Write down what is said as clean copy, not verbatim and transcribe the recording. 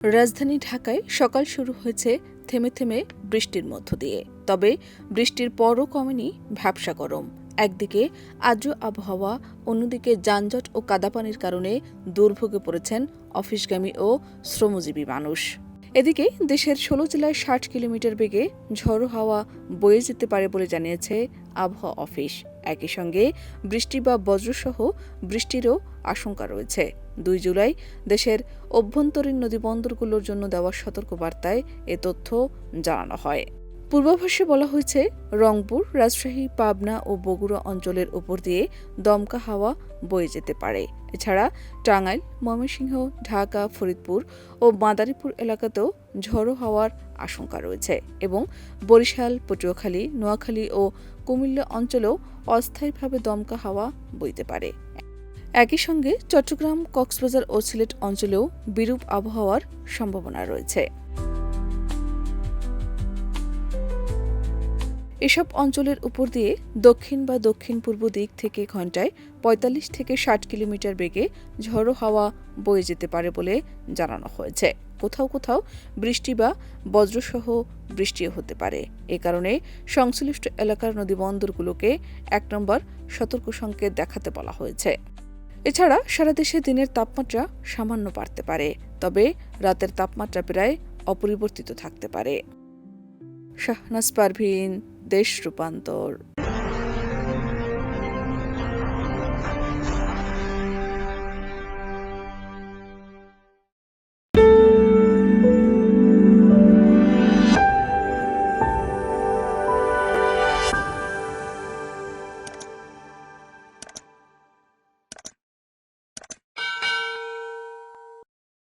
রাজধানী ঢাকায় সকাল শুরু হয়েছে থেমে থেমে বৃষ্টির মধ্য দিয়ে। তবে বৃষ্টির পরও কমেনি ভ্যাপসা গরম। একদিকে আর্দ্র আবহাওয়া, অন্যদিকে যানজট ও কাদাপানির কারণে দুর্ভোগে পড়েছেন অফিসগামী ও শ্রমজীবী মানুষ। এদিকে দেশের ১৬ জেলায় ৬০ কিলোমিটার বেগে ঝড়ো হাওয়া বয়ে যেতে পারে বলে জানিয়েছে আবহাওয়া অফিস। একই সঙ্গে বৃষ্টি বা বজ্রসহ বৃষ্টিরও আশঙ্কা রয়েছে। ২ জুলাই দেশের অভ্যন্তরীণ নদীবন্দরগুলোর জন্য দেওয়া সতর্কবার্তায় এ তথ্য জানানো হয়। পূর্বাভাসে বলা হয়েছে, রংপুর, রাজশাহী, পাবনা ও বগুড়া অঞ্চলের উপর দিয়ে দমকা হাওয়া বয়ে যেতে পারে। এছাড়া টাঙ্গাইল, ময়মনসিংহ, ঢাকা, ফরিদপুর ও মাদারীপুর এলাকাতেও ঝড়ো হওয়ার আশঙ্কা রয়েছে এবং বরিশাল, পটুয়াখালী, নোয়াখালী ও কুমিল্লা অঞ্চলেও অস্থায়ীভাবে দমকা হাওয়া বইতে পারে। একই সঙ্গে চট্টগ্রাম, কক্সবাজার ও সিলেট অঞ্চলেও বিরূপ আবহাওয়ার সম্ভাবনা রয়েছে। এসব অঞ্চলের উপর দিয়ে দক্ষিণ বা দক্ষিণ পূর্ব দিক থেকে ঘণ্টায় ৪৫ থেকে ৬০ কিলোমিটার বেগে ঝড়ো হাওয়া বয়ে যেতে পারে বলে জানানো হয়েছে। কোথাও কোথাও বৃষ্টি বা বজ্রসহ বৃষ্টিও হতে পারে। এ কারণে সংশ্লিষ্ট এলাকার নদীবন্দরগুলোকে ১ নম্বর সতর্ক সংকেত দেখাতে বলা হয়েছে। এছাড়া সারা দেশে দিনের তাপমাত্রা সামান্য বাড়তে পারে, তবে রাতের তাপমাত্রা প্রায় অপরিবর্তিত থাকতে পারে। শাহনাজ পারভীন, দেশ রূপান্তর।